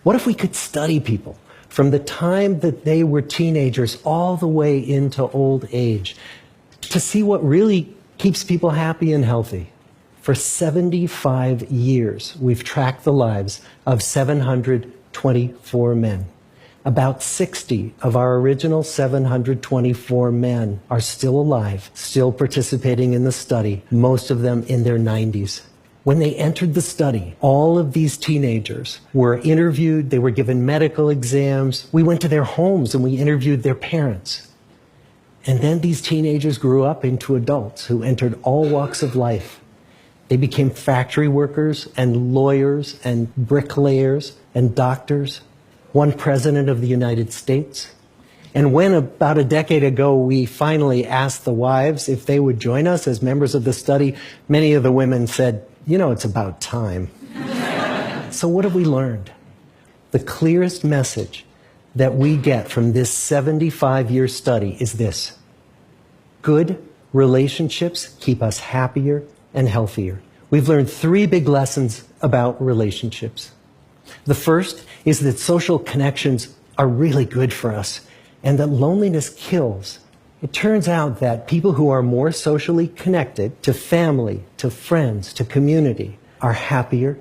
What if we could study people from the time that they were teenagers all the way into old age to see what really keeps people happy and healthy? For 75 years, we've tracked the lives of 724 men. About 60 of our original 724 men are still alive, still participating in the study, most of them in their 90s. When they entered the study, all of these teenagers were interviewed, they were given medical exams. We went to their homes and we interviewed their parents. And then these teenagers grew up into adults who entered all walks of life. They became factory workers and lawyers and bricklayers and doctors, one president of the United States. And when about a decade ago we finally asked the wives if they would join us as members of the study, many of the women said, "You know, it's about time." So what have we learned? The clearest message that we get from this 75-year study is this: good relationships keep us happier and healthier. We've learned 3 big lessons about relationships. The first is that social connections are really good for us and that loneliness kills. It turns out that people who are more socially connected to family, to friends, to community are happier,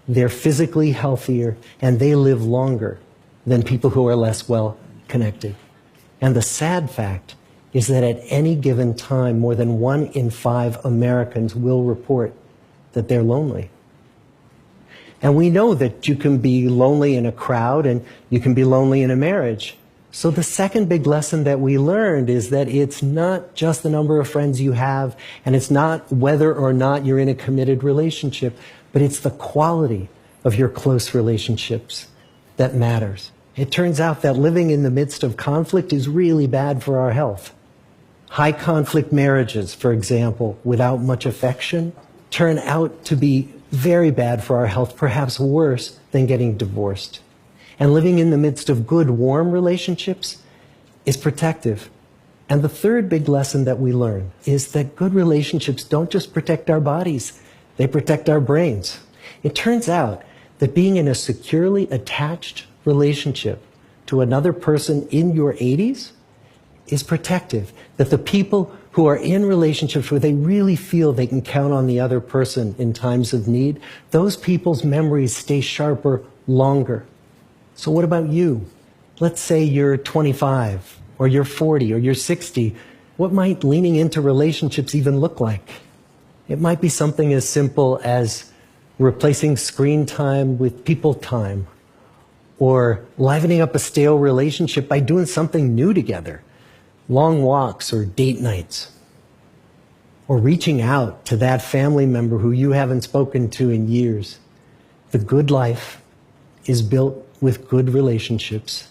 they're physically healthier, and they live longer than people who are less well connected. And the sad fact is that at any given time, more than 1 in 5 Americans will report that they're lonely. And we know that you can be lonely in a crowd and you can be lonely in a marriage. So the second big lesson that we learned is that it's not just the number of friends you have, and it's not whether or not you're in a committed relationship, but it's the quality of your close relationships that matters. It turns out that living in the midst of conflict is really bad for our health. High conflict marriages, for example, without much affection, turn out to be very bad for our health, perhaps worse than getting divorced. And living in the midst of good, warm relationships is protective. And the third big lesson that we learn is that good relationships don't just protect our bodies, they protect our brains. It turns out that being in a securely attached relationship to another person in your 80s is protective. That the people who are in relationships where they really feel they can count on the other person in times of need, those people's memories stay sharper longer. So what about you? Let's say you're 25, or you're 40, or you're 60. What might leaning into relationships even look like? It might be something as simple as replacing screen time with people time, or livening up a stale relationship by doing something new together, long walks or date nights, or reaching out to that family member who you haven't spoken to in years. The good life is built with good relationships.